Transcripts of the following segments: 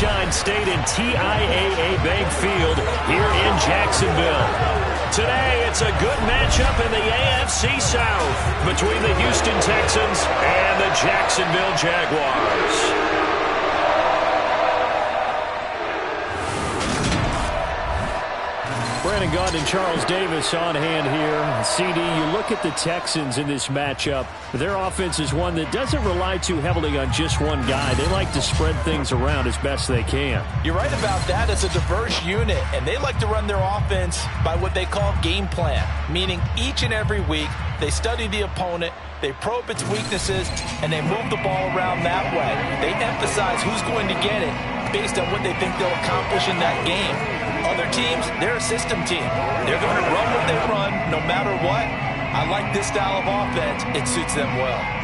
Sunshine State and TIAA Bank Field here in Jacksonville. Today, it's a good matchup in the AFC South between the Houston Texans and the Jacksonville Jaguars. Brandon Gaudin and Charles Davis on hand here. CD, you look at the Texans in this matchup. Their offense is one that doesn't rely too heavily on just one guy. They like to spread things around as best they can. You're right about that. It's a diverse unit, and they like to run their offense by what they call game plan, meaning each and every week they study the opponent, they probe its weaknesses, and they move the ball around that way. They emphasize who's going to get it based on what they think they'll accomplish in that game. Other teams, they're a system team. They're going to run what they run no matter what. I like this style of offense. It suits them well.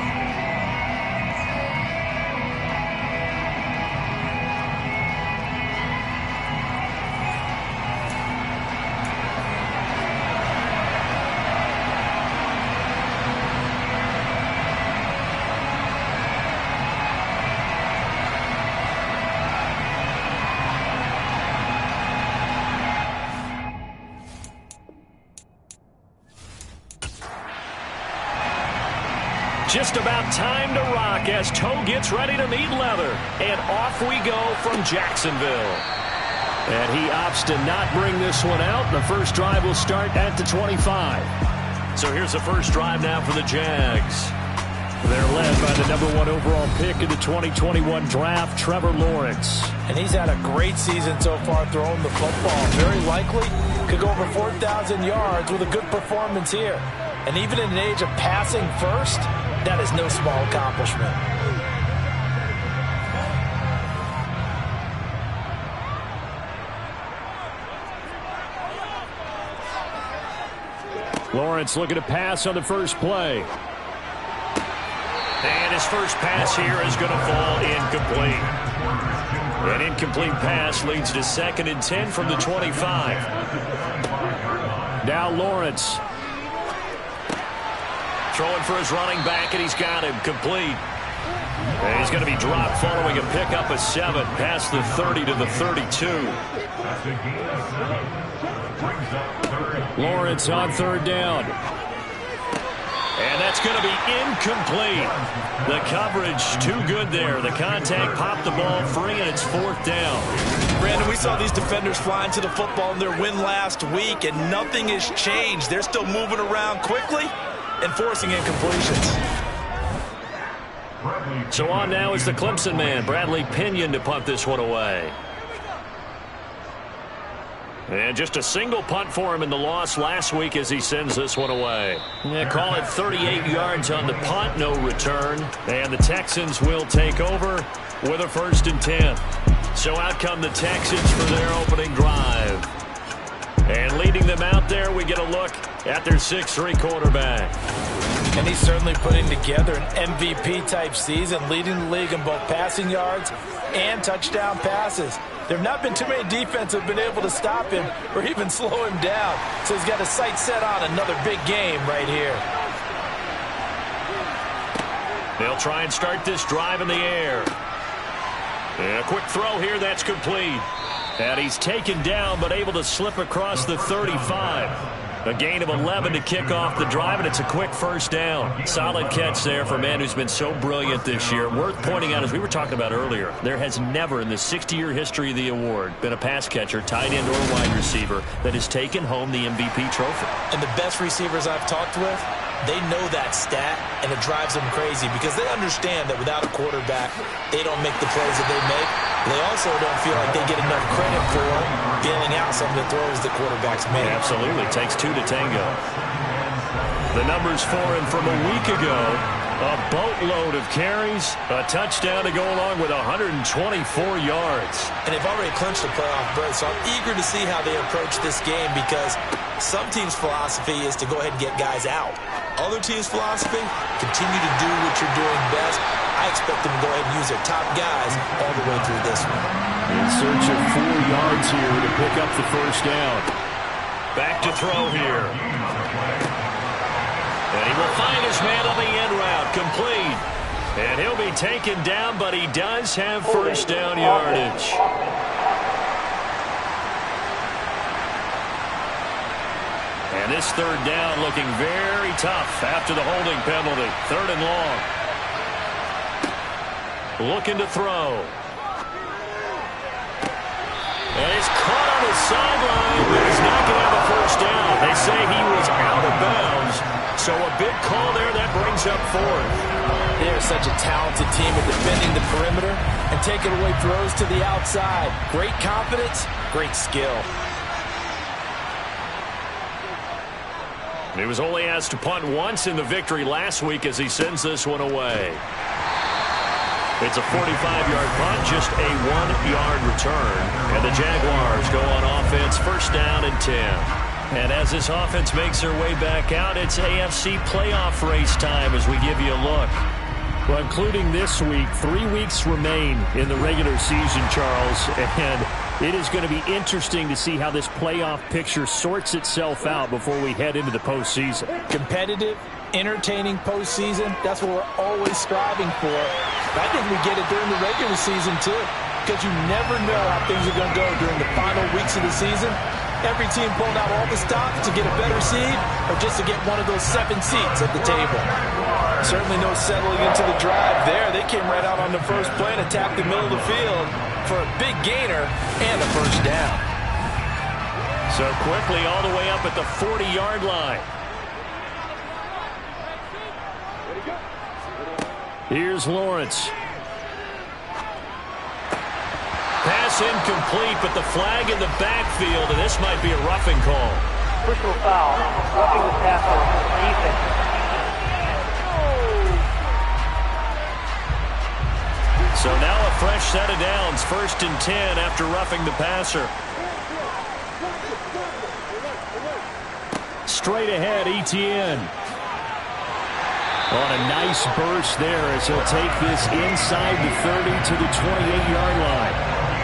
Just about time to rock as toe gets ready to meet leather. And off we go from Jacksonville. And he opts to not bring this one out. The first drive will start at the 25. So here's the first drive now for the Jags. They're led by the #1 overall pick in the 2021 draft, Trevor Lawrence. And he's had a great season so far throwing the football. Very likely could go over 4,000 yards with a good performance here. And even in an age of passing first, that is no small accomplishment. Lawrence looking to pass on the first play. And his first pass here is going to fall incomplete. An incomplete pass leads to 2nd and 10 from the 25. Now Lawrence throwing for his running back, and he's got him complete. And he's going to be dropped following a pickup of 7 past the 30 to the 32. Lawrence on 3rd down. And that's going to be incomplete. The coverage too good there. The contact popped the ball free, and it's 4th down. Brandon, we saw these defenders flying to the football in their win last week, and nothing has changed. They're still moving around quickly and forcing incompletions. So on now is the Clemson man, Bradley Pinion, to punt this one away. And just a single punt for him in the loss last week as he sends this one away. Yeah, call it 38 yards on the punt, no return. And the Texans will take over with a 1st and 10. So out come the Texans for their opening drive. And leading them out there, we get a look at their 6'3" quarterback. And he's certainly putting together an MVP-type season, leading the league in both passing yards and touchdown passes. There have not been too many defenses that have been able to stop him or even slow him down. So he's got his sights set on another big game right here. They'll try and start this drive in the air. And a quick throw here, that's complete. And he's taken down but able to slip across the 35. A gain of 11 to kick off the drive, and it's a quick 1st down. Solid catch there for a man who's been so brilliant this year. Worth pointing out, as we were talking about earlier, there has never in the 60-year history of the award been a pass catcher, tight end, or wide receiver that has taken home the MVP trophy. And the best receivers I've talked with, they know that stat, and it drives them crazy because they understand that without a quarterback, they don't make the plays that they make. They also don't feel like they get enough credit for bailing out some of the throws the quarterbacks make. Absolutely. It takes 2 to tango. The numbers for him from a week ago, a boatload of carries, a touchdown to go along with 124 yards. And they've already clinched a playoff berth, so I'm eager to see how they approach this game because some teams' philosophy is to go ahead and get guys out. Other teams' philosophy, continue to do what you're doing best. I expect them to go ahead and use their top guys all the way through this one. In search of 4 yards here to pick up the 1st down. Back to throw here. And he will find his man on the end route, complete. And he'll be taken down, but he does have first down yardage. And this third down looking very tough after the holding penalty. 3rd and long. Looking to throw. And he's caught on his sideline, but he's not going to have a first down. They say he was out of bounds, so a big call there that brings up 4th. They're such a talented team at defending the perimeter and taking away throws to the outside. Great confidence, great skill. He was only asked to punt once in the victory last week as he sends this one away. It's a 45-yard punt, just a 1-yard return. And the Jaguars go on offense, first down and 10. And as this offense makes their way back out, it's AFC playoff race time as we give you a look. Well, including this week, 3 weeks remain in the regular season, Charles. And it is going to be interesting to see how this playoff picture sorts itself out before we head into the postseason. Competitive, entertaining postseason, that's what we're always striving for. I think we get it during the regular season, too, because you never know how things are going to go during the final weeks of the season. Every team pulling out all the stops to get a better seed or just to get one of those 7 seats at the table. Certainly no settling into the drive there. They came right out on the first play and attacked the middle of the field for a big gainer and a first down. So quickly all the way up at the 40-yard line. Here's Lawrence. Pass incomplete, but the flag in the backfield, and this might be a roughing call. Personal foul, roughing the tackle, defense. So now a fresh set of downs, 1st and 10 after roughing the passer. Straight ahead, Etienne. On a nice burst there as he'll take this inside the 30 to the 28-yard line.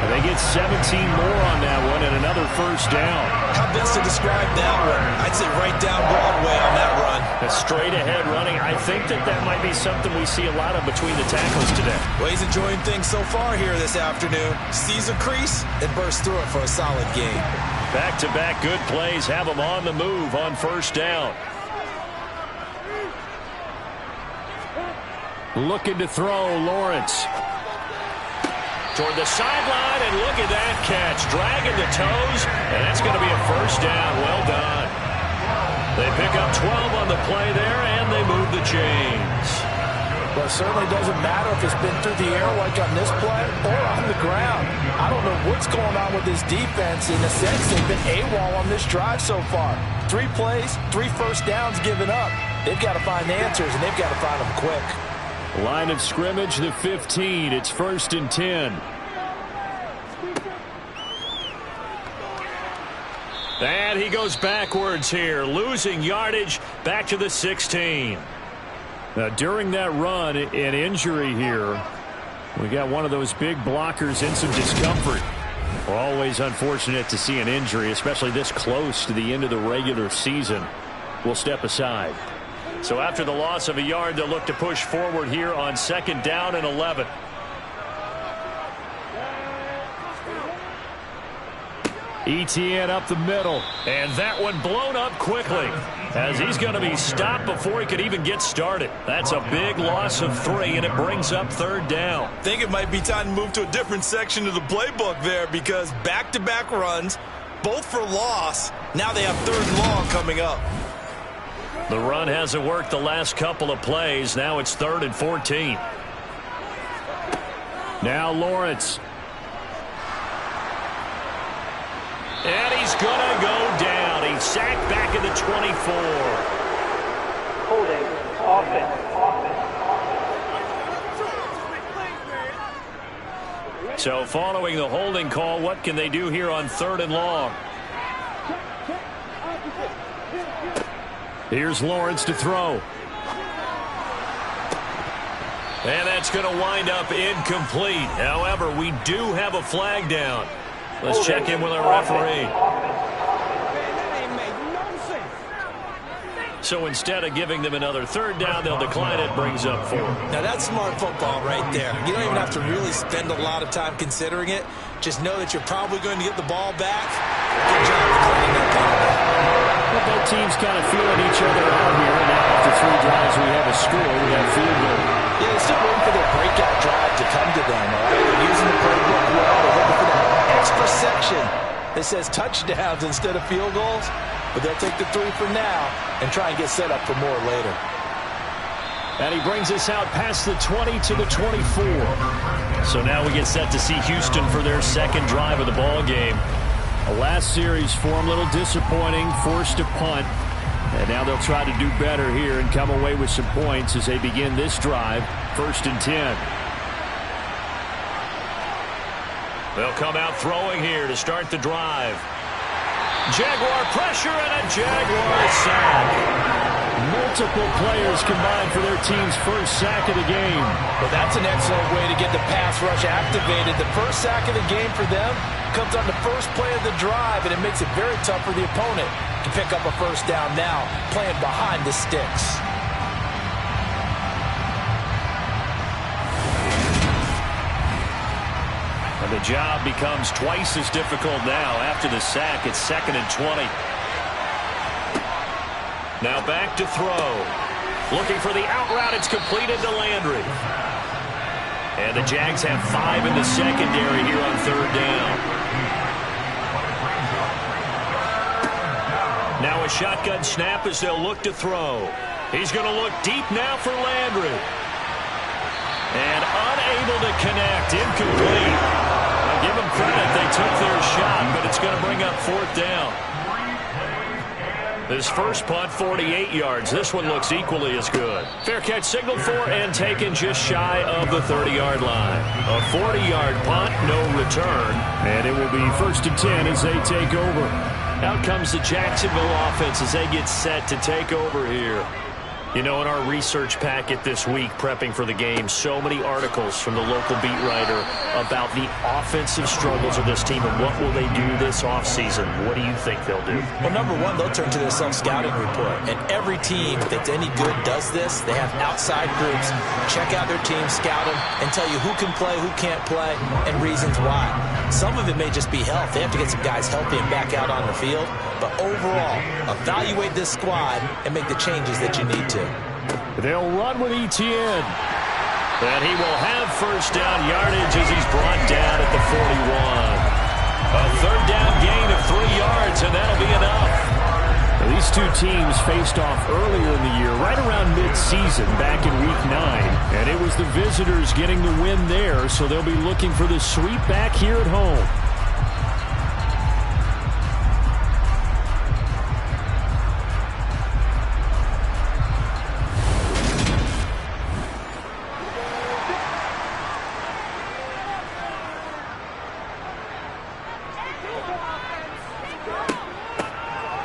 And they get 17 more on that one and another first down. How best to describe that one? I'd say right down Broadway on that run. A straight ahead running. I think that might be something we see a lot of between the tackles today. Well, he's enjoying things so far here this afternoon. Sees a crease and bursts through it for a solid gain. Back-to-back good plays have him on the move on first down. Looking to throw, Lawrence. Toward the sideline, and look at that catch. Dragging the toes, and that's going to be a first down. Well done. They pick up 12 on the play there, and they move the chains. Well, it certainly doesn't matter if it's been through the air like on this play or on the ground. I don't know what's going on with this defense. In a sense, they've been AWOL on this drive so far. 3 plays, 3 first downs given up. They've got to find answers, and they've got to find them quick. Line of scrimmage, the 15. It's 1st and 10. And he goes backwards here, losing yardage back to the 16. Now, during that run, an injury here. We got one of those big blockers in some discomfort. We're always unfortunate to see an injury, especially this close to the end of the regular season. We'll step aside. So after the loss of a yard, they'll look to push forward here on 2nd down and 11. Etienne up the middle. And that one blown up quickly as he's going to be stopped before he could even get started. That's a big loss of 3, and it brings up 3rd down. I think it might be time to move to a different section of the playbook there because back-to-back runs, both for loss. Now they have 3rd and long coming up. The run hasn't worked the last couple of plays. Now it's 3rd and 14. Now Lawrence. And he's going to go down. He's sacked back at the 24. Holding, offense. So following the holding call, what can they do here on 3rd and long? Here's Lawrence to throw. And that's going to wind up incomplete. However, we do have a flag down. Let's check in with our referee. So instead of giving them another third down, they'll decline it, brings up 4. Now that's smart football right there. You don't even have to really spend a lot of time considering it. Just know that you're probably going to get the ball back. Good job declining that penalty. Well, both teams kind of feeling each other out here. And now after 3 drives, we have a score. We have field goal. Yeah, they're still waiting for their breakout drive to come to them, all right? They're using the playbook well. They're looking for that extra section that says touchdowns instead of field goals. But they'll take the 3 for now and try and get set up for more later. And he brings us out past the 20 to the 24. So now we get set to see Houston for their second drive of the ball game. The last series for him, a little disappointing, forced a punt. And now they'll try to do better here and come away with some points as they begin this drive, 1st and 10. They'll come out throwing here to start the drive. Jaguar pressure and a Jaguar sack. Multiple players combined for their team's first sack of the game. Well, that's an excellent way to get the pass rush activated. The first sack of the game for them comes on the first play of the drive, and it makes it very tough for the opponent to pick up a first down now, playing behind the sticks. And the job becomes twice as difficult now. After the sack, it's 2nd and 20. Now back to throw. Looking for the out route. It's completed to Landry. And the Jags have 5 in the secondary here on 3rd down. Now a shotgun snap as they'll look to throw. He's going to look deep now for Landry. And unable to connect. Incomplete. Give them credit. They took their shot, but it's going to bring up 4th down. His first punt, 48 yards. This one looks equally as good. Fair catch signaled for and taken just shy of the 30-yard line. A 40-yard punt, no return. And it will be 1st and 10 as they take over. Out comes the Jacksonville offense as they get set to take over here. You know, in our research packet this week, prepping for the game, so many articles from the local beat writer about the offensive struggles of this team and what will they do this offseason. What do you think they'll do? Well, number one, they'll turn to their self-scouting report. And every team that's any good does this. They have outside groups. Check out their team, scout them, and tell you who can play, who can't play, and reasons why. Some of it may just be health. They have to get some guys healthy and back out on the field. But overall, evaluate this squad and make the changes that you need to. They'll run with Etienne. And he will have first down yardage as he's brought down at the 41. A 3rd down gain of 3 yards, and that'll be enough. Now, these two teams faced off earlier in the year, right around mid-season, back in Week 9. And it was the visitors getting the win there, so they'll be looking for the sweep back here at home.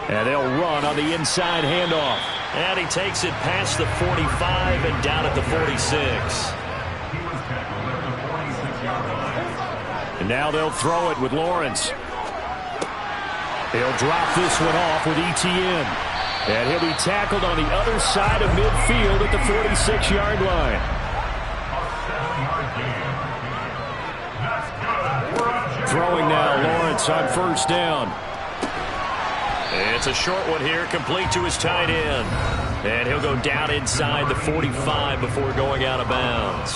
And they'll run on the inside handoff. And he takes it past the 45 and down at the 46. And now they'll throw it with Lawrence. They'll drop this one off with Etienne. And he'll be tackled on the other side of midfield at the 46-yard line. Throwing now, Lawrence on 1st down. It's a short one here, complete to his tight end. And he'll go down inside the 45 before going out of bounds.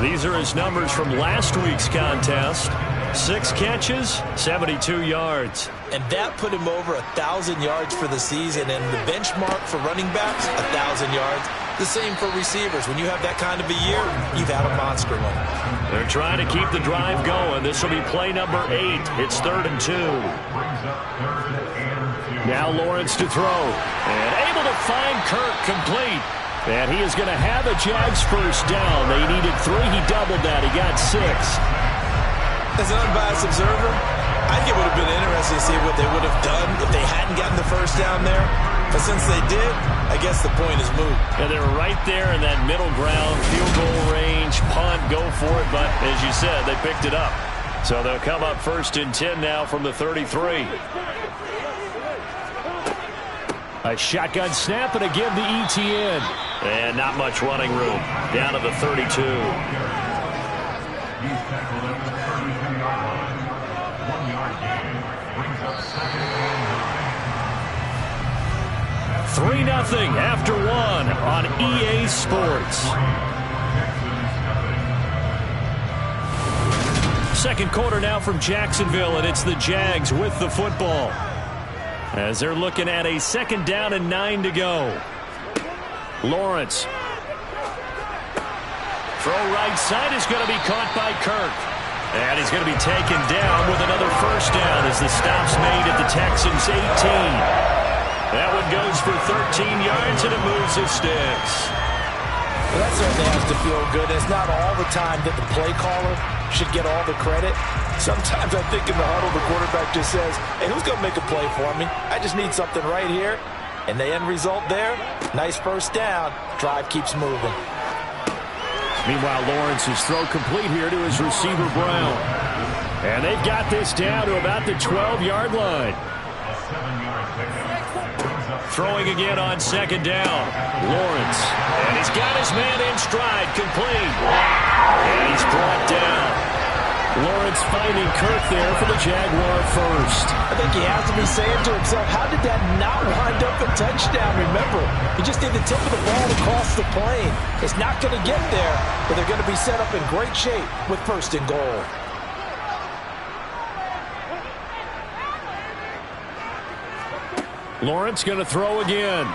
These are his numbers from last week's contest. 6 catches, 72 yards. And that put him over 1,000 yards for the season. And the benchmark for running backs, 1,000 yards. The same for receivers. When you have that kind of a year, you've had a monster one. They're trying to keep the drive going. This will be play number 8. It's 3rd and 2. Now Lawrence to throw. And able to find Kirk complete. And he is going to have a Jags first down. They needed 3. He doubled that. He got 6. As an unbiased observer, I think it would have been interesting to see what they would have done if they hadn't gotten the first down there. But since they did, I guess the point is moot. And they're right there in that middle ground, field goal range, punt, go for it. But as you said, they picked it up. So they'll come up 1st and 10 now from the 33. A shotgun snap and a give to ETN. And not much running room. Down to the 32. He's tackled at the 32-yard line. 1-yard gain. Brings up second and 9. 3-0 after one on EA Sports. Second quarter now from Jacksonville, and it's the Jags with the football. As they're looking at a 2nd down and 9 to go. Lawrence. Throw right side is going to be caught by Kirk. And he's going to be taken down with another first down as the stop's made at the Texans' 18. That one goes for 13 yards and it moves the sticks. Well, that certainly has to feel good. It's not all the time that the play caller should get all the credit. Sometimes I think in the huddle, the quarterback just says, hey, who's going to make a play for me? I just need something right here. And the end result there, nice first down. Drive keeps moving. Meanwhile, Lawrence's throw complete here to his receiver, Brown. And they've got this down to about the 12-yard line. Throwing again on 2nd down. Lawrence. And he's got his man in stride, complete. And he's brought down. Lawrence finding Kirk there for the Jaguar first. I think he has to be saying to himself, how did that not wind up a touchdown? Remember, he just did the tip of the ball across the plane. It's not going to get there, but they're going to be set up in great shape with 1st and goal. Lawrence going to throw again.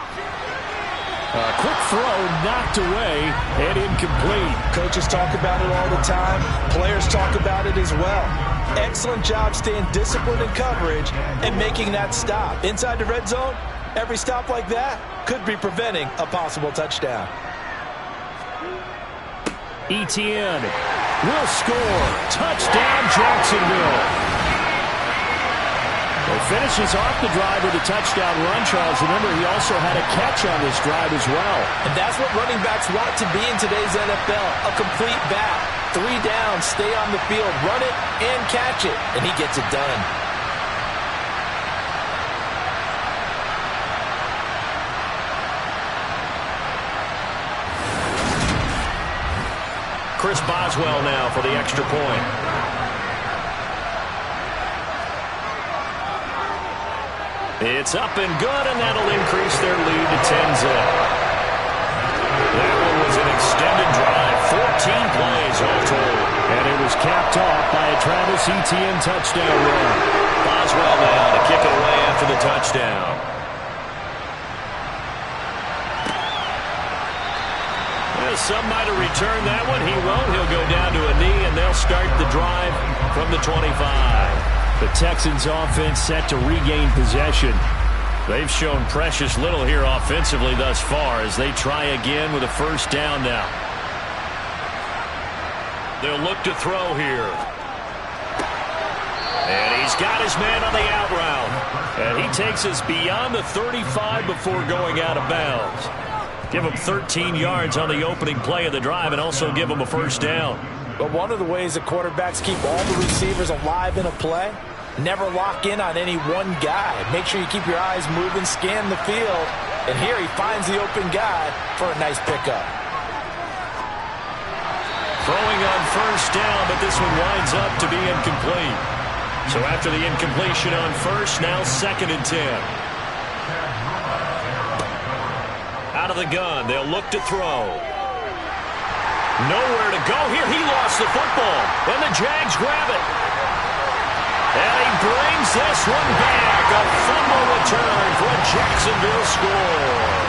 A quick throw knocked away and incomplete. Coaches talk about it all the time. Players talk about it as well. Excellent job staying disciplined in coverage and making that stop. Inside the red zone, every stop like that could be preventing a possible touchdown. ETN will score. Touchdown, Jacksonville. Well, finishes off the drive with a touchdown run, Charles. Remember, he also had a catch on this drive as well. And that's what running backs want to be in today's NFL, a complete back. 3 downs, stay on the field, run it, and catch it. And he gets it done. Chris Boswell now for the extra point. It's up and good, and that'll increase their lead to 10-zip. That one was an extended drive, 14 plays all told. And it was capped off by a Travis Etienne touchdown run. Boswell now to kick it away after the touchdown. Well, some might have returned that one. He won't. He'll go down to a knee, and they'll start the drive from the 25. The Texans offense set to regain possession. They've shown precious little here offensively thus far as they try again with a first down now. They'll look to throw here. And he's got his man on the out route. And he takes us beyond the 35 before going out of bounds. Give him 13 yards on the opening play of the drive and also give him a first down. But one of the ways that quarterbacks keep all the receivers alive in a play, never lock in on any one guy. Make sure you keep your eyes moving, scan the field. And here he finds the open guy for a nice pickup. Throwing on first down, but this one winds up to be incomplete. So after the incompletion on first, now 2nd and 10. Out of the gun, they'll look to throw. Nowhere to go here. He lost the football. And the Jags grab it. And he brings this one back. A fumble return for a Jacksonville score.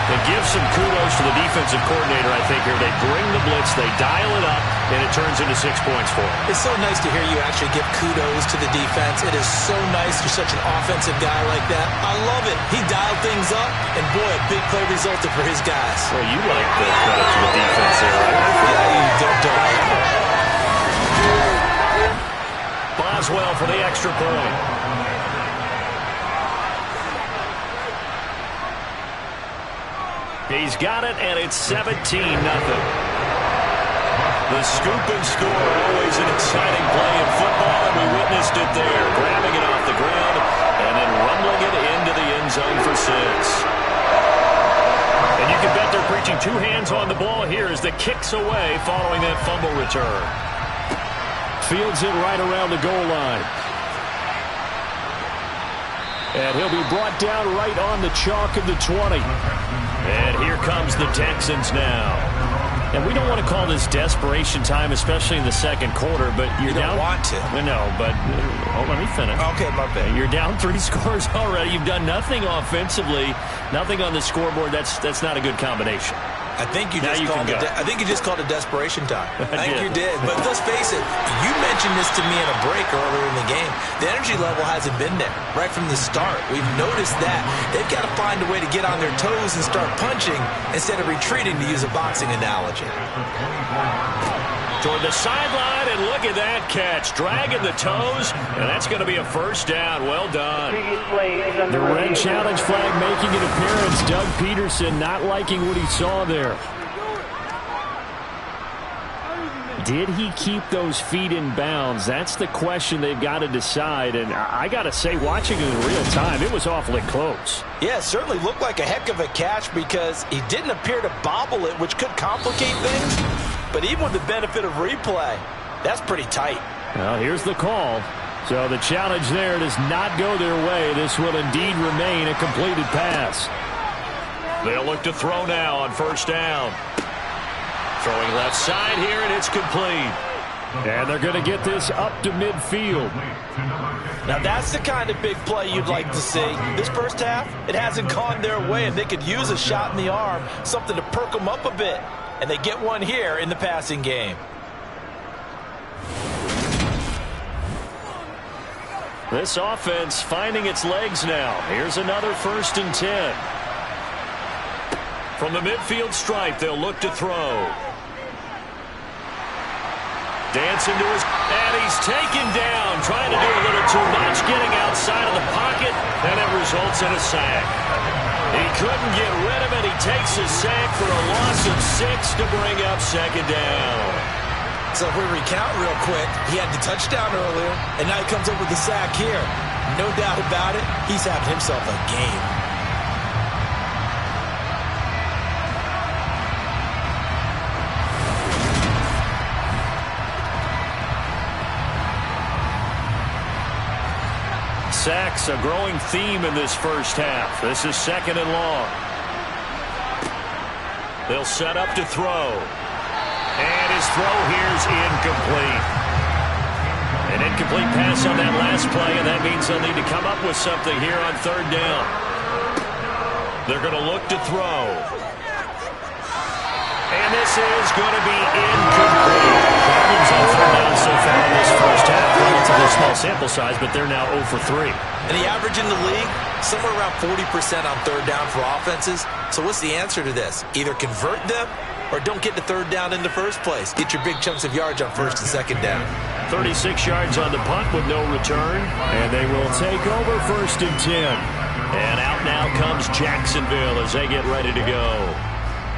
To give some kudos to the defensive coordinator, I think, here. They bring the blitz, they dial it up, and it turns into 6 points for them. It's so nice to hear you actually give kudos to the defense. It is so nice you're such an offensive guy like that. I love it. He dialed things up, and boy, a big play resulted for his guys. Well, you like the credit to the defense there, right? Yeah, you don't I ever. Boswell for the extra point. He's got it, and it's 17-0. The scoop and score, always an exciting play in football, and we witnessed it there, grabbing it off the ground and then rumbling it into the end zone for 6. And you can bet they're preaching 2 hands on the ball here as the kick's away following that fumble return. Fields it right around the goal line. And he'll be brought down right on the chalk of the 20. And here comes the Texans now. And we don't want to call this desperation time, especially in the second quarter, but you're down. You don't want to. No, but let me finish. Okay, my bad. You're down 3 scores already. You've done nothing offensively, nothing on the scoreboard. That's not a good combination. I think you just called it desperation time. I think you did. But let's face it, you mentioned this to me in a break earlier in the game. The energy level hasn't been there right from the start. We've noticed that. They've got to find a way to get on their toes and start punching instead of retreating, to use a boxing analogy. Toward the sideline, and look at that catch. Dragging the toes, and that's going to be a first down. Well done. The red challenge flag making an appearance. Doug Peterson not liking what he saw there. Did he keep those feet in bounds? That's the question they've got to decide. And I got to say, watching it in real time, it was awfully close. Yeah, it certainly looked like a heck of a catch because he didn't appear to bobble it, which could complicate things. But even with the benefit of replay, that's pretty tight. Well, here's the call. So the challenge there does not go their way. This will indeed remain a completed pass. They'll look to throw now on first down. Throwing left side here, and it's complete. And they're going to get this up to midfield. Now that's the kind of big play you'd like to see. This first half, it hasn't gone their way, and they could use a shot in the arm, something to perk them up a bit. And they get one here in the passing game. This offense finding its legs now. Here's another 1st and 10. From the midfield stripe, they'll look to throw. Dancing to his, and he's taken down, trying to do a little too much, getting outside of the pocket, and it results in a sack. He couldn't get rid of it. He takes a sack for a loss of 6 to bring up 2nd down. So if we recount real quick, he had the touchdown earlier, and now he comes up with the sack here. No doubt about it, he's having himself a game. Sacks, a growing theme in this first half. This is 2nd and long. They'll set up to throw. And his throw here's incomplete. An incomplete pass on that last play, and that means they'll need to come up with something here on 3rd down. They're going to look to throw. And this is going to be incomplete. Problems on 3rd down so far in this first half. Relatively small sample size, but they're now 0 for 3. And the average in the league, somewhere around 40% on 3rd down for offenses. So what's the answer to this? Either convert them or don't get to 3rd down in the first place. Get your big chunks of yards on 1st and 2nd down. 36 yards on the punt with no return. And they will take over 1st and 10. And out now comes Jacksonville as they get ready to go.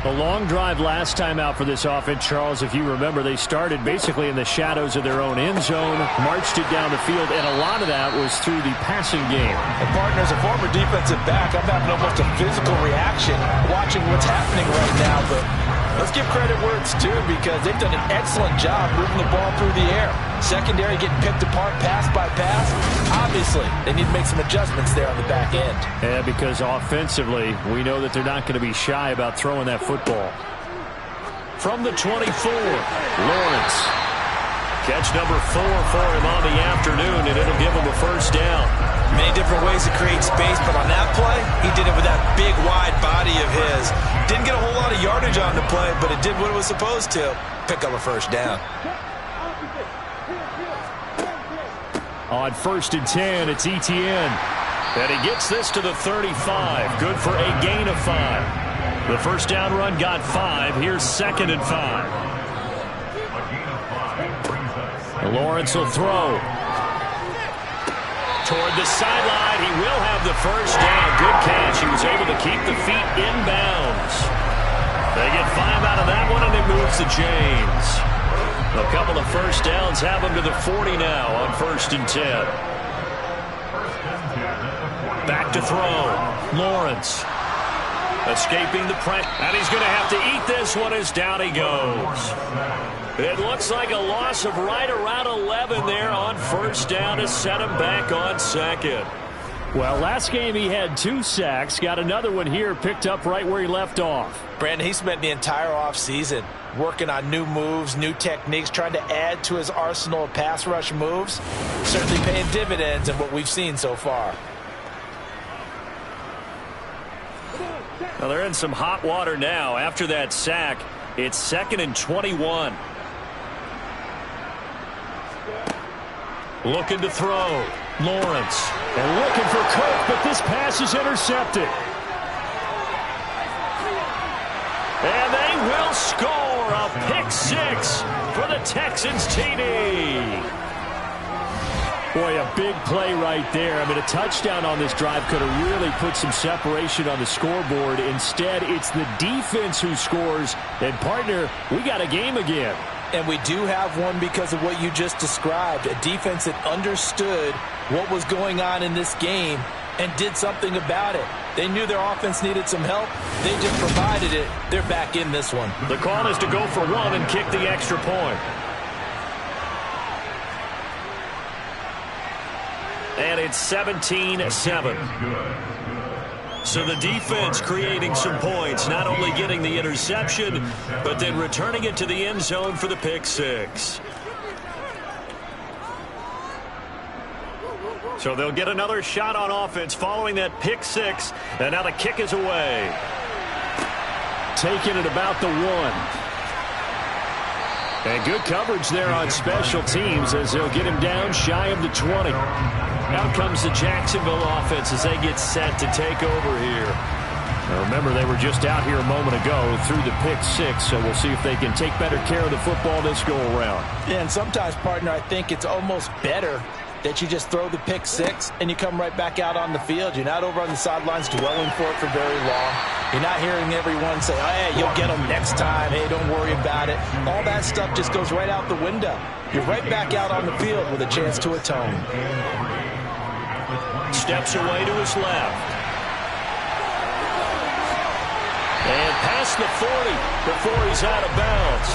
A long drive last time out for this offense, Charles. If you remember, they started basically in the shadows of their own end zone, marched it down the field, and a lot of that was through the passing game. And partner, as a former defensive back, I'm having almost a physical reaction watching what's happening right now. But let's give credit where it's due because they've done an excellent job moving the ball through the air. Secondary getting picked apart pass by pass. Obviously, they need to make some adjustments there on the back end. Yeah, because offensively, we know that they're not going to be shy about throwing that football. From the 24, Lawrence. Catch number 4 for him on the afternoon, and it'll give him a 1st down. Many different ways to create space, but on that play, he did it with that big, wide body of his. Didn't get a whole lot of yardage on the play, but it did what it was supposed to. Pick up a 1st down. On 1st and 10, it's Etienne. And he gets this to the 35. Good for a gain of 5. The 1st down run got 5. Here's 2nd and 5. Lawrence will throw. Toward the sideline. He will have the 1st down. Good catch. He was able to keep the feet inbounds. They get 5 out of that one, and it moves to James. A couple of first downs have them to the 40 now on 1st and 10. Back to throw. Lawrence. Escaping the press. And he's going to have to eat this one as down he goes. It looks like a loss of right around 11 there on 1st down to set him back on 2nd. Well, last game he had 2 sacks. Got another one here, picked up right where he left off. Brandon, he spent the entire offseason working on new moves, new techniques, trying to add to his arsenal of pass rush moves. Certainly paying dividends in what we've seen so far. Well, they're in some hot water now. After that sack, it's 2nd and 21. Looking to throw. Lawrence. And looking for Cook, but this pass is intercepted. And they will score a pick-6 for the Texans TD. Boy, a big play right there. I mean, a touchdown on this drive could have really put some separation on the scoreboard. Instead, it's the defense who scores. And, partner, we got a game again. And we do have one because of what you just described. A defense that understood what was going on in this game and did something about it. They knew their offense needed some help. They just provided it. They're back in this one. The call is to go for one and kick the extra point. And it's 17-7. So the defense creating some points, not only getting the interception, but then returning it to the end zone for the pick-6. So they'll get another shot on offense following that pick-6, and now the kick is away. Taking it about the 1. And good coverage there on special teams as they'll get him down shy of the 20. Out comes the Jacksonville offense as they get set to take over here. Now remember, they were just out here a moment ago through the pick-6, so we'll see if they can take better care of the football this go-around. Yeah, and sometimes, partner, I think it's almost better that you just throw the pick-6 and you come right back out on the field. You're not over on the sidelines dwelling for it for very long. You're not hearing everyone say, oh, hey, you'll get them next time. Hey, don't worry about it. All that stuff just goes right out the window. You're right back out on the field with a chance to atone. Steps away to his left. And past the 40 before he's out of bounds.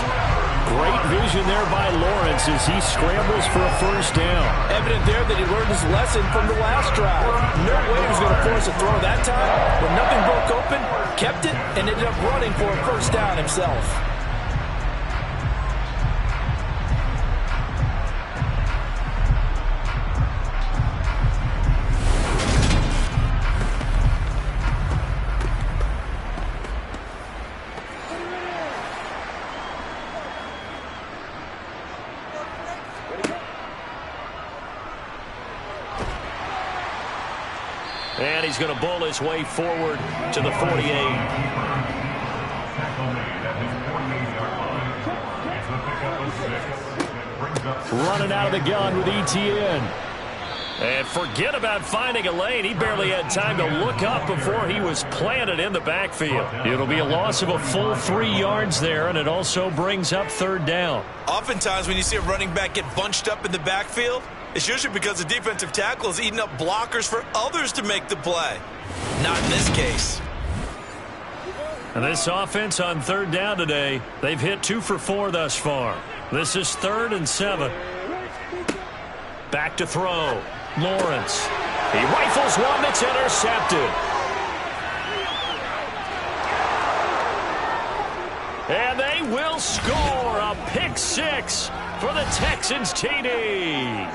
Great vision there by Lawrence as he scrambles for a first down. Evident there that he learned his lesson from the last drive. No way he was going to force a throw that time. When nothing broke open, kept it, and ended up running for a first down himself. And he's going to bull his way forward to the 48. Running out of the gun with ETN. And forget about finding a lane. He barely had time to look up before he was planted in the backfield. It'll be a loss of a full 3 yards there, and it also brings up 3rd down. Oftentimes when you see a running back get bunched up in the backfield, it's usually because the defensive tackle is eating up blockers for others to make the play. Not in this case. And this offense on 3rd down today, they've hit 2 for 4 thus far. This is 3rd and 7. Back to throw. Lawrence. He rifles one that's intercepted. And they will score a pick-6 for the Texans TD.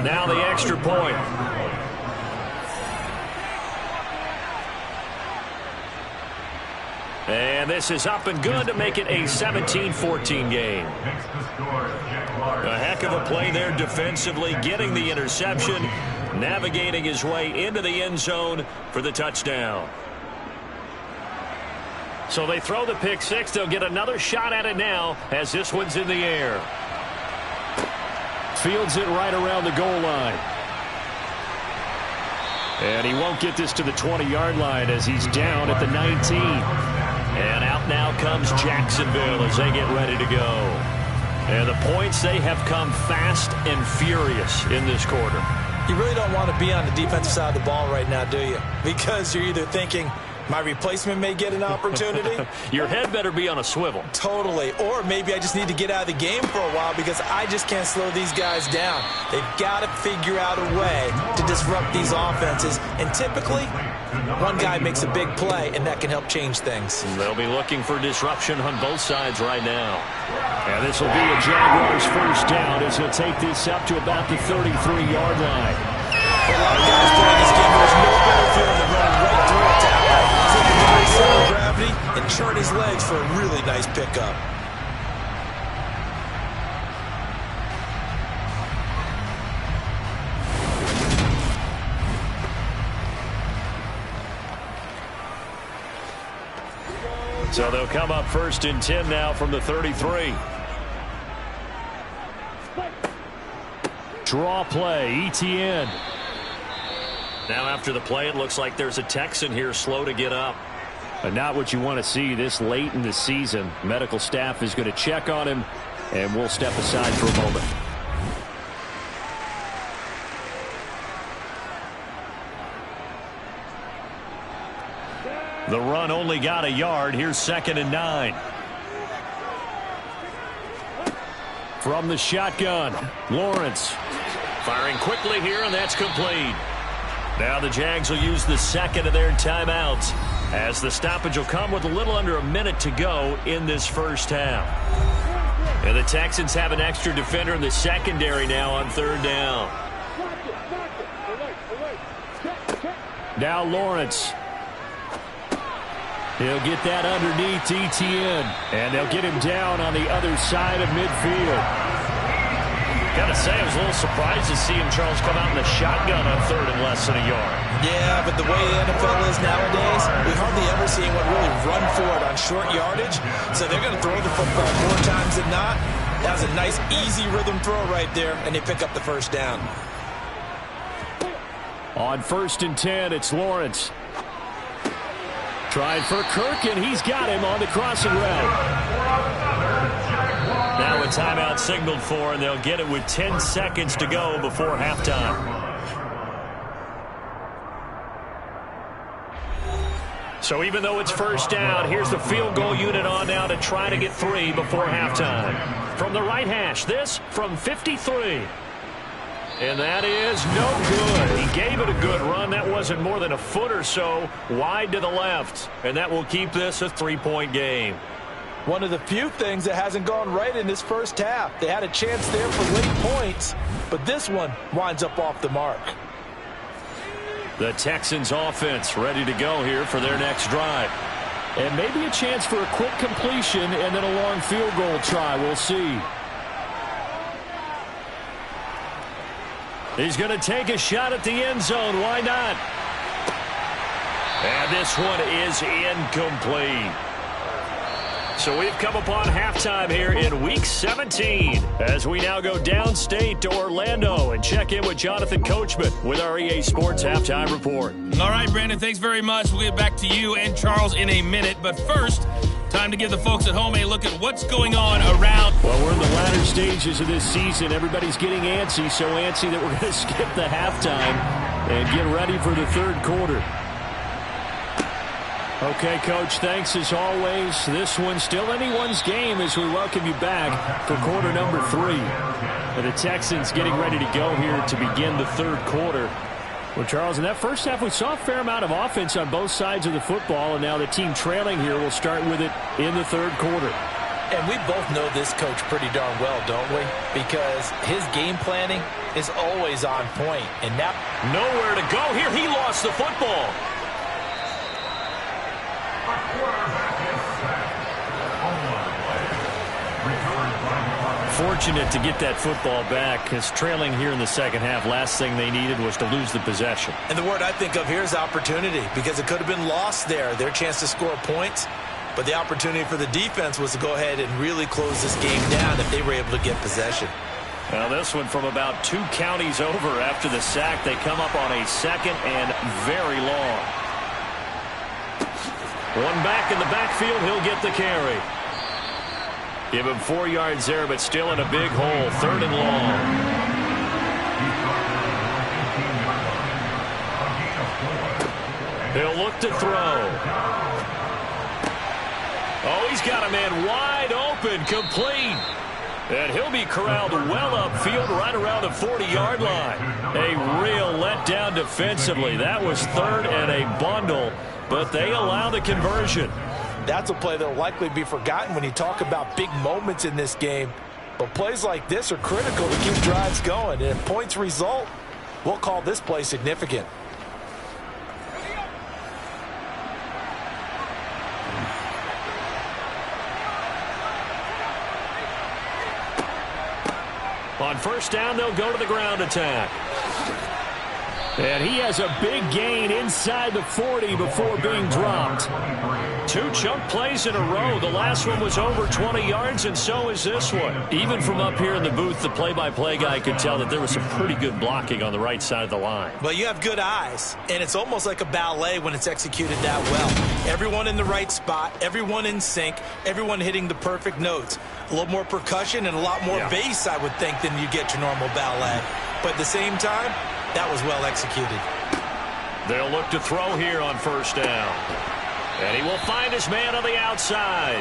Now the extra point. And this is up and good to make it a 17-14 game. A heck of a play there defensively, getting the interception, navigating his way into the end zone for the touchdown. So they throw the pick six. They'll get another shot at it now as this one's in the air. Fields it right around the goal line. And he won't get this to the 20-yard line as he's down at the 19. And out now comes Jacksonville as they get ready to go. And the points, they have come fast and furious in this quarter. You really don't want to be on the defensive side of the ball right now, do you? Because you're either thinking, my replacement may get an opportunity. Your head better be on a swivel. Totally. Or maybe I just need to get out of the game for a while because I just can't slow these guys down. They've got to figure out a way to disrupt these offenses. And typically, one guy makes a big play, and that can help change things. They'll be looking for disruption on both sides right now. And this will be a Jaguars first down as he'll take this up to about the 33-yard line. For a lot of guys playing this game, there's no better feeling than running right through a tackle. Take the very center of gravity and churn his legs for a really nice pickup. So they'll come up first and 10 now from the 33. Draw play, ETN. Now after the play, it looks like there's a Texan here slow to get up. But not what you want to see this late in the season. Medical staff is going to check on him, and we'll step aside for a moment. The run only got a yard. Here's 2nd and 9. From the shotgun, Lawrence. Firing quickly here, and that's complete. Now the Jags will use the second of their timeouts as the stoppage will come with a little under a minute to go in this first half. And the Texans have an extra defender in the secondary now on 3rd down. Now Lawrence. He'll get that underneath ETN, and they'll get him down on the other side of midfield. Gotta say, I was a little surprised to see him, Charles, come out in the shotgun on 3rd and less than a yard. Yeah, but the way the NFL is nowadays, we hardly ever see anyone really run for it on short yardage. So they're going to throw the football more times than not. That was a nice, easy rhythm throw right there, and they pick up the first down. On 1st and 10, it's Lawrence. Trying for Kirk, and he's got him on the crossing route. Now a timeout signaled for, and they'll get it with 10 seconds to go before halftime. So even though it's first down, here's the field goal unit on now to try to get 3 before halftime. From the right hash, this from 53. And that is no good. He gave it a good run. That wasn't more than a foot or so wide to the left. And that will keep this a 3-point game. One of the few things that hasn't gone right in this first half. They had a chance there for late points, but this one winds up off the mark. The Texans offense ready to go here for their next drive. And maybe a chance for a quick completion and then a long field goal try. We'll see. He's going to take a shot at the end zone. Why not? And this one is incomplete. So we've come upon halftime here in Week 17 as we now go downstate to Orlando and check in with Jonathan Coachman with our EA Sports Halftime Report. All right, Brandon, thanks very much. We'll get back to you and Charles in a minute. But first, time to give the folks at home a look at what's going on around. Well, we're in the latter stages of this season. Everybody's getting antsy, so antsy that we're going to skip the halftime and get ready for the 3rd quarter. Okay, Coach, thanks as always. This one's still anyone's game as we welcome you back for quarter number 3. And the Texans getting ready to go here to begin the 3rd quarter. Well, Charles, in that first half, we saw a fair amount of offense on both sides of the football, and now the team trailing here will start with it in the 3rd quarter. And we both know this coach pretty darn well, don't we? Because his game planning is always on point. And now nowhere to go here. He lost the football. Fortunate to get that football back, because trailing here in the second half, last thing they needed was to lose the possession. And the word I think of here is opportunity, because it could have been lost there. Their chance to score points. But the opportunity for the defense was to go ahead and really close this game down if they were able to get possession. Now this one from about 2 counties over after the sack. They come up on a 2nd and very long. One back in the backfield. He'll get the carry. Give him 4 yards there, but still in a big hole. 3rd and long. He'll look to throw. Oh, he's got a man wide open, complete. And he'll be corralled well upfield right around the 40-yard line. A real letdown defensively. That was 3rd and a bundle, but they allow the conversion. That's a play that will likely be forgotten when you talk about big moments in this game. But plays like this are critical to keep drives going. And if points result, we'll call this play significant. On 1st down, they'll go to the ground attack. And he has a big gain inside the 40 before being dropped. 2 chunk plays in a row. The last one was over 20 yards, and so is this one. Even from up here in the booth, the play-by-play guy could tell that there was some pretty good blocking on the right side of the line. Well, you have good eyes, and it's almost like a ballet when it's executed that well. Everyone in the right spot, everyone in sync, everyone hitting the perfect notes. A little more percussion and a lot more bass, I would think, than you get your normal ballet. But at the same time, that was well executed. They'll look to throw here on 1st down. And he will find his man on the outside.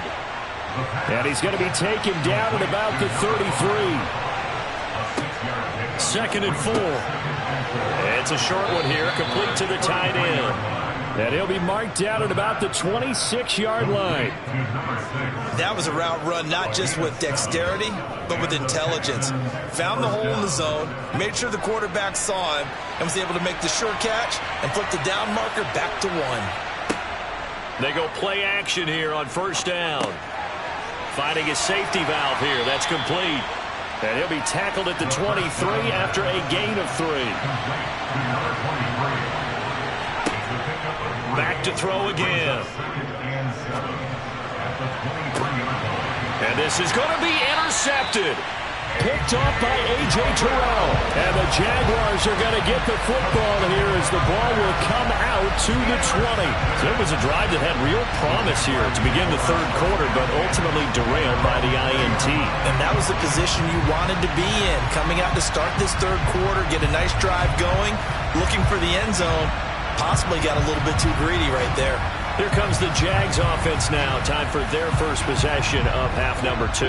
And he's going to be taken down at about the 33. 2nd and 4. It's a short one here, complete to the tight end. And he'll be marked down at about the 26-yard line. That was a route run not just with dexterity, but with intelligence. Found the hole in the zone, made sure the quarterback saw him, and was able to make the sure catch and flip the down marker back to 1. They go play action here on 1st down. Finding his safety valve here. That's complete. And he'll be tackled at the 23 after a gain of 3. Back to throw again. And this is going to be intercepted. Picked off by A.J. Terrell. And the Jaguars are going to get the football here as the ball will come out to the 20. So it was a drive that had real promise here to begin the 3rd quarter, but ultimately derailed by the INT. And that was the position you wanted to be in. Coming out to start this 3rd quarter, get a nice drive going, looking for the end zone. Possibly got a little bit too greedy right there. Here comes the Jags offense now. Time for their first possession of half number 2.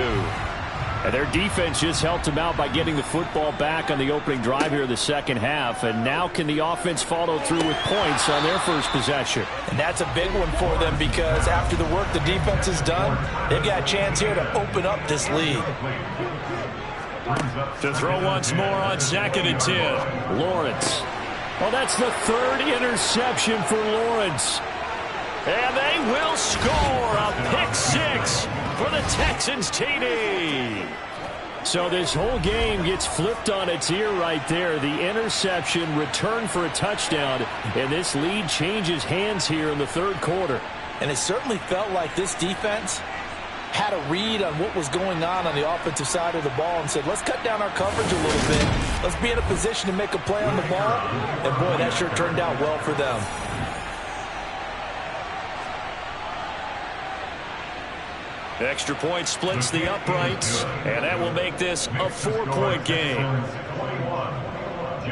And their defense just helped them out by getting the football back on the opening drive here in the 2nd half. And now can the offense follow through with points on their first possession? And that's a big one for them because after the work the defense has done, they've got a chance here to open up this lead. To throw once more on 2nd and 10. Lawrence. Well, that's the 3rd interception for Lawrence. And they will score a pick 6 for the Texans TD. So this whole game gets flipped on its ear right there. The interception, return for a touchdown, and this lead changes hands here in the 3rd quarter. And it certainly felt like this defense had a read on what was going on the offensive side of the ball and said, let's cut down our coverage a little bit. Let's be in a position to make a play on the ball. And, boy, that sure turned out well for them. Extra point splits the uprights, and that will make this a 4-point game.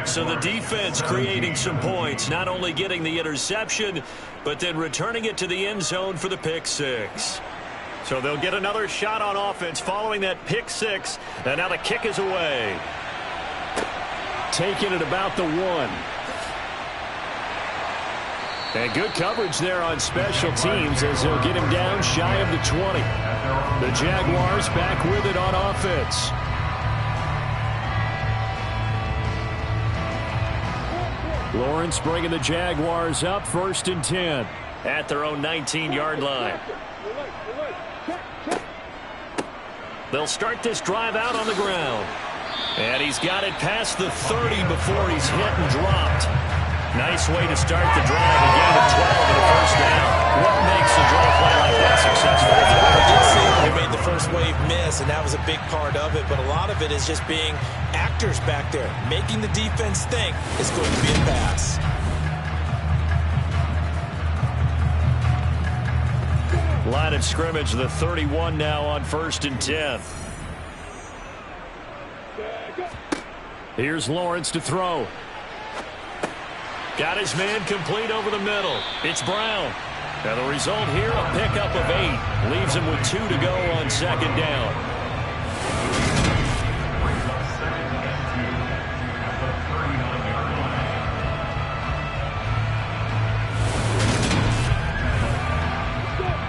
So the defense creating some points, not only getting the interception, but then returning it to the end zone for the pick 6. So they'll get another shot on offense following that pick 6, and now the kick is away. Taken at about the 1. And good coverage there on special teams as they'll get him down shy of the 20. The Jaguars back with it on offense. Lawrence bringing the Jaguars up 1st and 10 at their own 19-yard line. They'll start this drive out on the ground. And he's got it past the 30 before he's hit and dropped. Nice way to start the drive. Again, with 12 and a 1st down. What makes a drive play like that successful? Yes, and that was a big part of it, but a lot of it is just being actors back there, making the defense think it's going to be a pass. Line of scrimmage, the 31 now on 1st and 10. Here's Lawrence to throw. Got his man complete over the middle. It's Brown. Now the result here, a pickup of 8. Leaves him with 2 to go on 2nd down.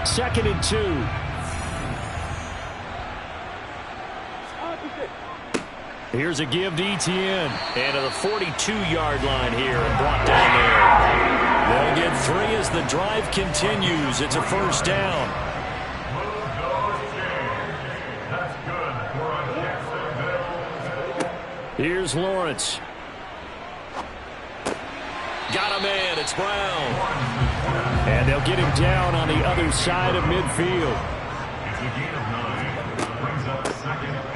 Second and 2. Here's a give to Etienne. And to the 42-yard line here and brought down there. They'll get 3 as the drive continues. It's a 1st down. Here's Lawrence. Got a man. It's Brown. And they'll get him down on the other side of midfield.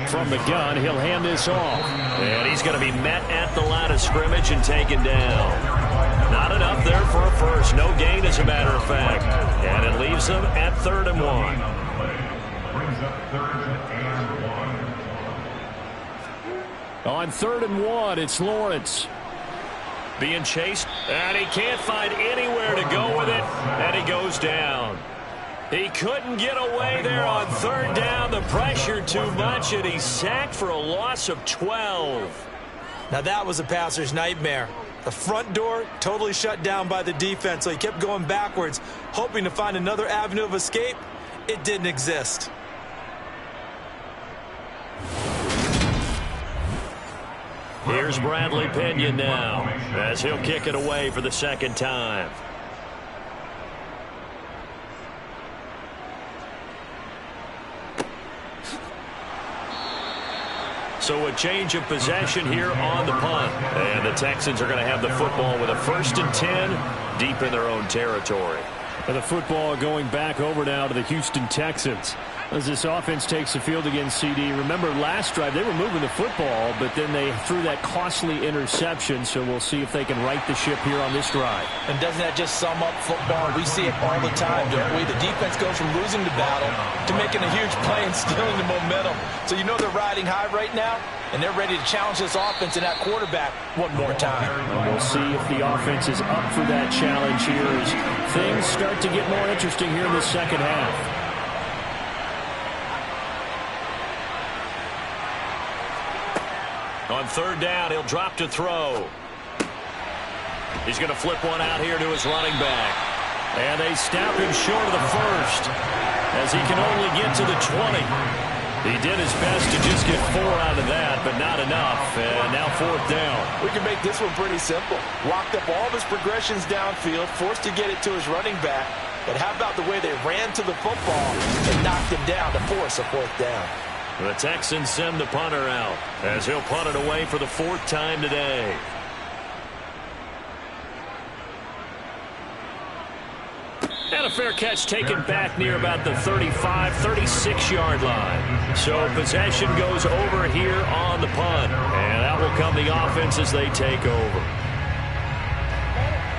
From the gun, he'll hand this off. And he's going to be met at the line of scrimmage and taken down. Not enough there for a first. No gain, as a matter of fact. And it leaves them at 3rd and 1. On 3rd and 1, it's Lawrence. Being chased, and he can't find anywhere to go with it, and he goes down. He couldn't get away there on 3rd down. The pressure too much, and he's sacked for a loss of 12. Now that was a passer's nightmare. The front door totally shut down by the defense, so he kept going backwards, hoping to find another avenue of escape. It didn't exist. Here's Bradley Pinion now, as he'll kick it away for the 2nd time. So a change of possession here on the punt. And the Texans are going to have the football with a 1st and 10 deep in their own territory. And the football going back over now to the Houston Texans. As this offense takes the field against CD. Remember last drive they were moving the football, but then they threw that costly interception. So we'll see if they can right the ship here on this drive. And doesn't that just sum up football? We see it all the time, don't we? The defense goes from losing the battle to making a huge play and stealing the momentum. So you know they're riding high right now, and they're ready to challenge this offense and that quarterback one more time. And we'll see if the offense is up for that challenge here as things start to get more interesting here in the 2nd half. On 3rd down, he'll drop to throw. He's going to flip one out here to his running back. And they snap him short of the 1st as he can only get to the 20. He did his best to just get 4 out of that, but not enough. And now 4th down. We can make this one pretty simple. Locked up all of his progressions downfield, forced to get it to his running back. But how about the way they ran to the football and knocked him down to force a 4th down? The Texans send the punter out as he'll punt it away for the 4th time today. And a fair catch taken back near about the 35, 36-yard line. So possession goes over here on the punt. And out will come the offense as they take over.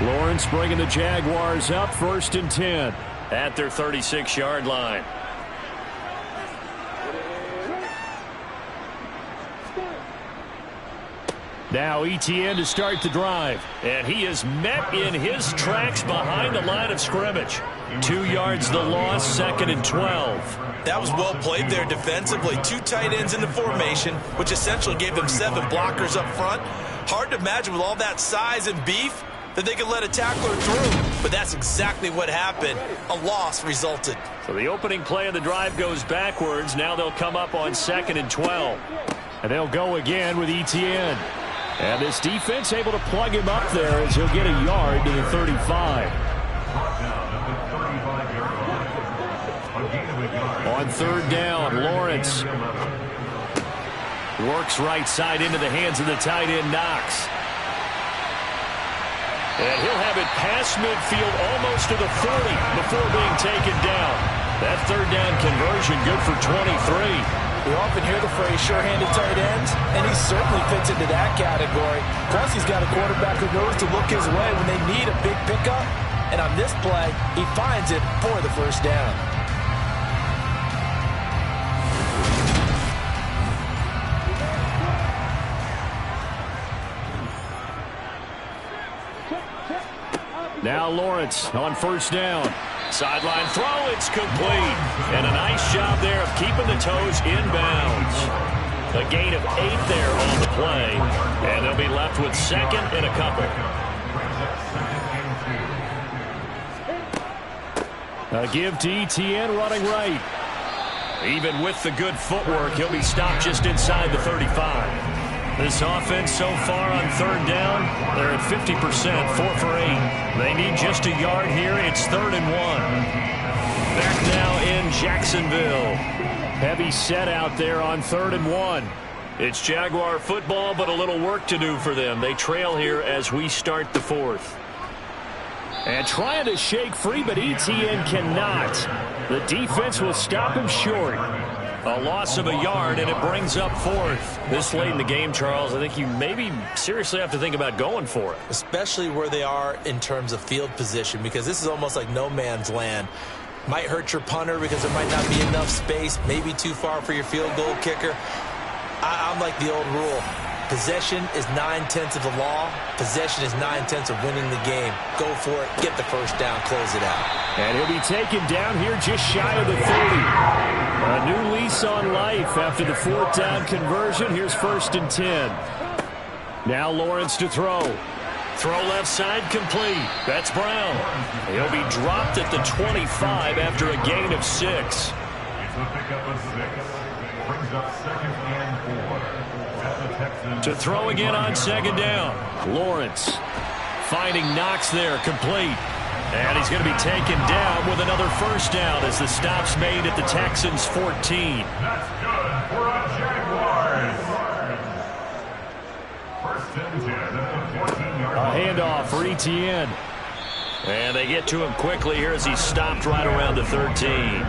Lawrence bringing the Jaguars up 1st and 10 at their 36-yard line. Now Etienne to start the drive. And he is met in his tracks behind the line of scrimmage. 2 yards the loss, 2nd and 12. That was well played there defensively. 2 tight ends in the formation, which essentially gave them 7 blockers up front. Hard to imagine with all that size and beef that they could let a tackler through. But that's exactly what happened. A loss resulted. So the opening play of the drive goes backwards. Now they'll come up on 2nd and 12. And they'll go again with Etienne. And this defense able to plug him up there as he'll get a yard to the 35. On 3rd down, Lawrence works right side into the hands of the tight end, Knox. And he'll have it past midfield almost to the 40 before being taken down. That third down conversion good for 23. We often hear the phrase sure-handed tight ends, and he certainly fits into that category. Plus, he's got a quarterback who knows to look his way when they need a big pickup. And on this play, he finds it for the first down. Now Lawrence on first down. Sideline throw, it's complete. And a nice job there of keeping the toes inbounds. A gain of 8 there on the play. And they'll be left with second and a couple. A give to Etienne running right. Even with the good footwork, he'll be stopped just inside the 35. This offense so far on third down, they're at 50%, 4 for 8. They need just a yard here. It's 3rd and 1. Back now in Jacksonville. Heavy set out there on 3rd and 1. It's Jaguar football, but a little work to do for them. They trail here as we start the 4th. And trying to shake free, but Etienne cannot. The defense will stop him short. A loss of a yard, and it brings up 4th. This late in the game, Charles, I think you maybe seriously have to think about going for it. Especially where they are in terms of field position, because this is almost like no man's land. Might hurt your punter because there might not be enough space, maybe too far for your field goal kicker. I'm like the old rule. Possession is 9/10 of the law. Possession is 9/10 of winning the game. Go for it. Get the first down. Close it out. And he'll be taken down here just shy of the 30. A new lease on life after the 4th down conversion. Here's 1st and 10. Now Lawrence to throw. Throw left side complete. That's Brown. He'll be dropped at the 25 after a gain of 6. It's a pickup of 6. Brings up 2nd and 4. To throw again on 2nd down. Lawrence finding Knox there, complete. And he's going to be taken down with another first down as the stop's made at the Texans' 14. That's good for a Jaguars. 1st and 10 at the 14-yard line. A handoff for Etienne. And they get to him quickly here as he's stopped right around the 13.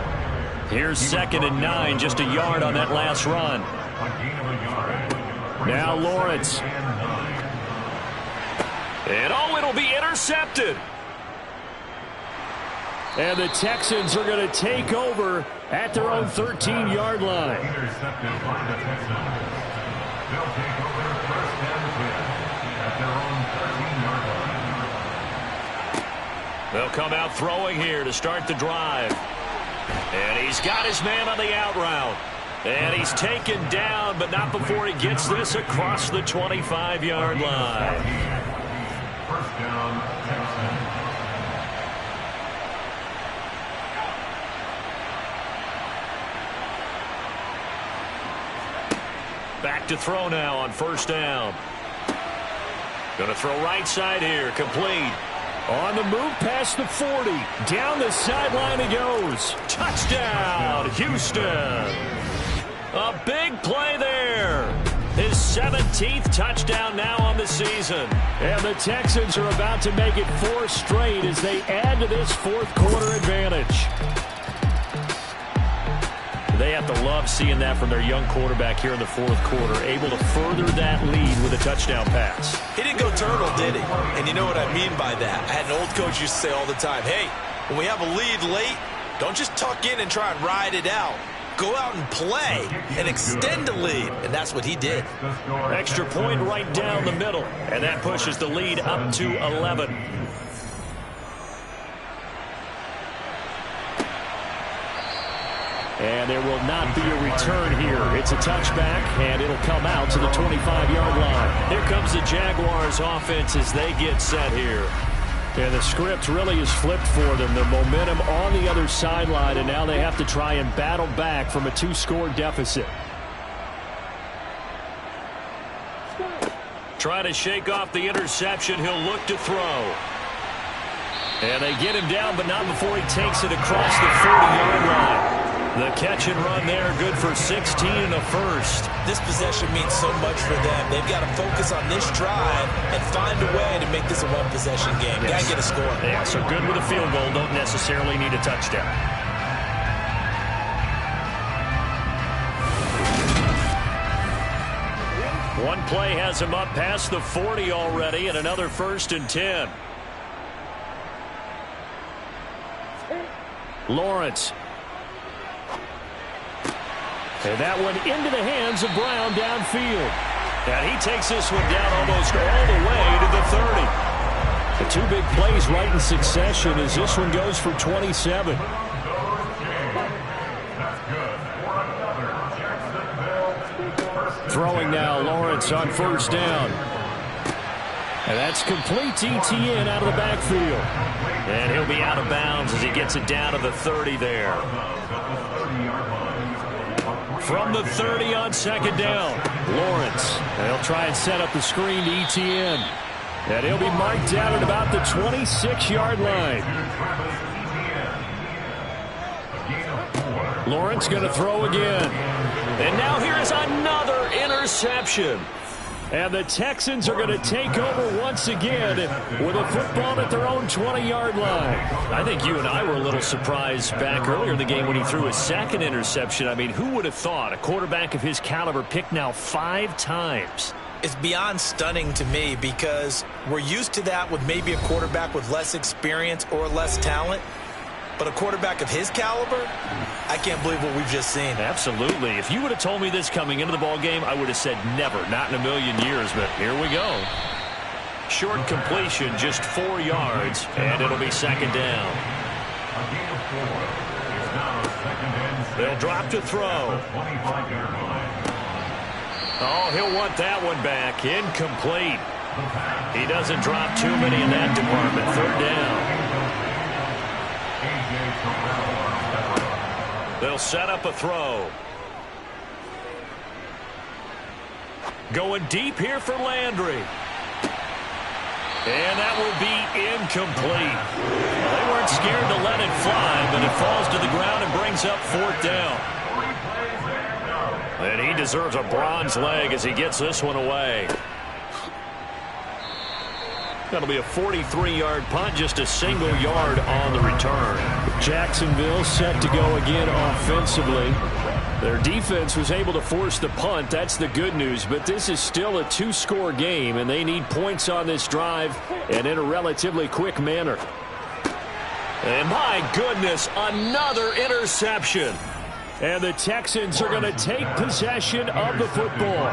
Here's 2nd and 9, just a yard on that last run. A gain of a yard. Now Lawrence. And it'll be intercepted. And the Texans are going to take over at their own 13-yard line. Intercepted by the Texans. They'll take over 1st and 10 at their own 13-yard line. They'll come out throwing here to start the drive. And he's got his man on the out route. And he's taken down, but not before he gets this across the 25-yard line. 1st down, Texans. Back to throw now on 1st down. Going to throw right side here, complete. On the move past the 40. Down the sideline he goes. Touchdown, Houston. A big play there. His 17th touchdown now on the season. And the Texans are about to make it 4 straight as they add to this 4th quarter advantage. They have to love seeing that from their young quarterback here in the 4th quarter, able to further that lead with a touchdown pass. He didn't go turtle, did he? And you know what I mean by that. I had an old coach used to say all the time, hey, when we have a lead late, don't just tuck in and try and ride it out. Go out and play and extend the lead. And that's what he did. Extra point right down the middle. And that pushes the lead up to 11. And there will not be a return here. It's a touchback, and it'll come out to the 25-yard line. Here comes the Jaguars offense as they get set here. And the script really is flipped for them. The momentum on the other sideline, and now they have to try and battle back from a 2-score deficit. Try to shake off the interception. He'll look to throw. And they get him down, but not before he takes it across the 40-yard line. The catch and run there, good for 16 and a first. This possession means so much for them. They've got to focus on this drive and find a way to make this a one-possession game. Yes. Got to get a score. Yeah, so good with a field goal. Don't necessarily need a touchdown. One play has him up past the 40 already, and another 1st and 10. Lawrence. And that one into the hands of Brown downfield. And he takes this one down almost all the way to the 30. The two big plays right in succession as this one goes for 27. Throwing now, Lawrence on 1st down. And that's complete to Etienne out of the backfield. And he'll be out of bounds as he gets it down to the 30 there. From the 30 on 2nd down, Lawrence. They'll try and set up the screen to Etienne. And he'll be marked down at about the 26-yard line. Lawrence going to throw again. And now here's another interception. And the Texans are going to take over once again with a football at their own 20-yard line. I think you and I were a little surprised back earlier in the game when he threw his 2nd interception. I mean, who would have thought a quarterback of his caliber picked now 5 times? It's beyond stunning to me because we're used to that with maybe a quarterback with less experience or less talent. But a quarterback of his caliber, I can't believe what we've just seen. Absolutely. If you would have told me this coming into the ball game, I would have said never, not in a million years. But here we go. Short completion, just 4 yards, and it'll be 2nd down. They'll drop to throw. Oh, he'll want that one back. Incomplete. He doesn't drop too many in that department. 3rd down. They'll set up a throw. Going deep here for Landry. And that will be incomplete. Well, they weren't scared to let it fly, but it falls to the ground and brings up 4th down. And he deserves a bronze leg as he gets this one away. That'll be a 43-yard punt, just a single yard on the return. Jacksonville set to go again offensively. Their defense was able to force the punt. That's the good news, but this is still a 2-score game, and they need points on this drive and in a relatively quick manner. And my goodness, another interception. And the Texans are going to take possession of the football.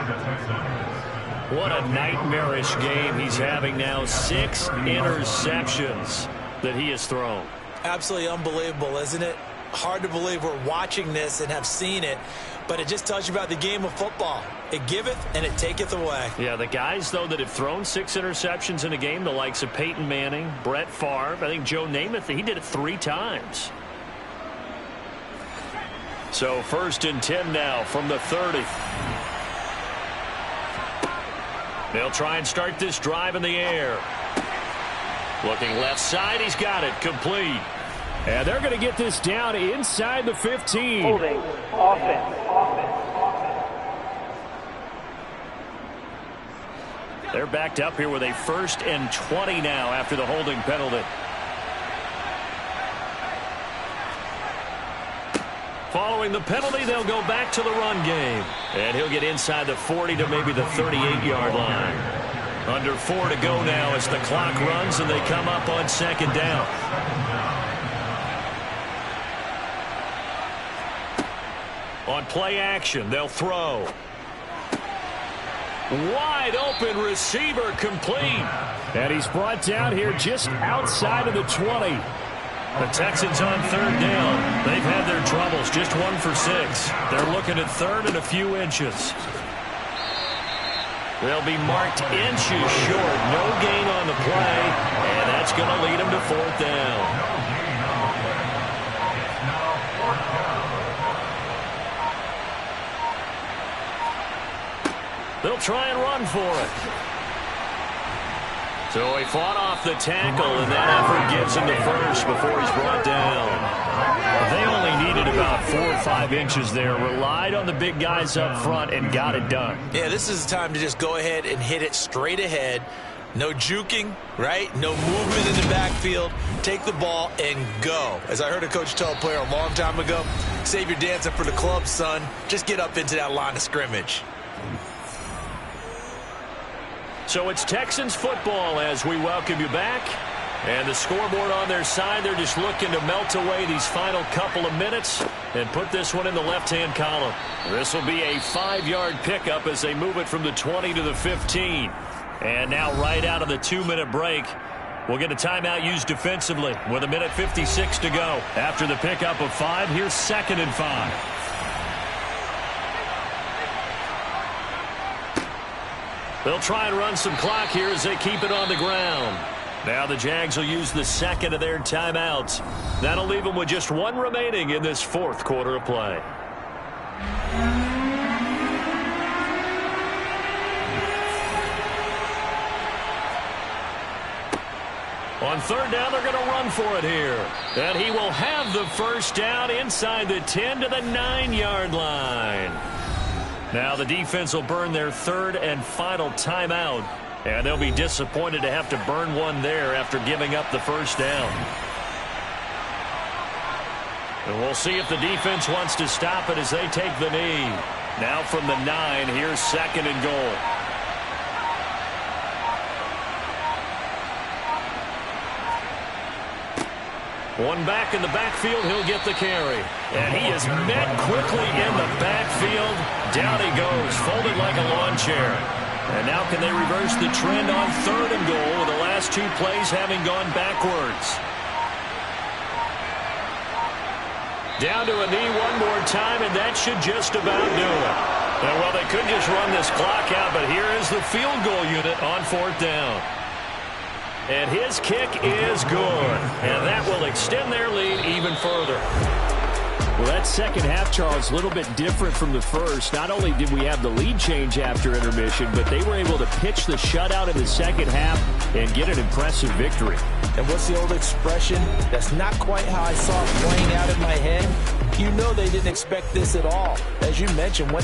What a nightmarish game he's having now. 6 interceptions that he has thrown. Absolutely unbelievable, isn't it? Hard to believe we're watching this and have seen it, but it just tells you about the game of football. It giveth and it taketh away. Yeah, the guys, though, that have thrown 6 interceptions in a game, the likes of Peyton Manning, Brett Favre, I think Joe Namath, he did it 3 times. So 1st and 10 now from the 30. They'll try and start this drive in the air. Looking left side, he's got it, complete. And they're going to get this down inside the 15. Holding, offense. They're backed up here with a 1st and 20 now after the holding penalty. Following the penalty, they'll go back to the run game. And he'll get inside the 40 to maybe the 38-yard line. Under 4 to go now as the clock runs and they come up on 2nd down. On play action, they'll throw. Wide open receiver, complete. And he's brought down here just outside of the 20. The Texans on 3rd down. They've had their troubles, just 1 for 6. They're looking at 3rd and a few inches. They'll be marked inches short. No gain on the play, and that's going to lead them to 4th down. They'll try and run for it. So he fought off the tackle, and that effort gives him the 1st before he's brought down. They only needed about 4 or 5 inches there, relied on the big guys up front, and got it done. Yeah, this is the time to just go ahead and hit it straight ahead. No juking, right? No movement in the backfield. Take the ball and go. As I heard a coach tell a player a long time ago, save your dancing for the club, son. Just get up into that line of scrimmage. So it's Texans football as we welcome you back. And the scoreboard on their side, they're just looking to melt away these final couple of minutes and put this one in the left-hand column. This will be a 5-yard pickup as they move it from the 20 to the 15. And now right out of the 2-minute break, we'll get a timeout used defensively with 1:56 to go. After the pickup of 5, here's 2nd and 5. They'll try and run some clock here as they keep it on the ground. Now the Jags will use the second of their timeouts. That'll leave them with just 1 remaining in this 4th quarter of play. On 3rd down, they're going to run for it here. And he will have the first down inside the 10 to the 9-yard line. Now the defense will burn their 3rd and final timeout. And they'll be disappointed to have to burn one there after giving up the first down. And we'll see if the defense wants to stop it as they take the knee. Now from the 9, here's 2nd and goal. One back in the backfield, he'll get the carry. And he is met quickly in the backfield. Down he goes, folded like a lawn chair. And now can they reverse the trend on 3rd and goal with the last 2 plays having gone backwards. Down to a knee one more time, and that should just about do it. And, well, they could just run this clock out, but here is the field goal unit on 4th down. And his kick is good. And that will extend their lead even further. Well, that second half, Charles, a little bit different from the first. Not only did we have the lead change after intermission, but they were able to pitch the shutout in the second half and get an impressive victory. And what's the old expression? That's not quite how I saw it playing out in my head. You know they didn't expect this at all. As you mentioned, when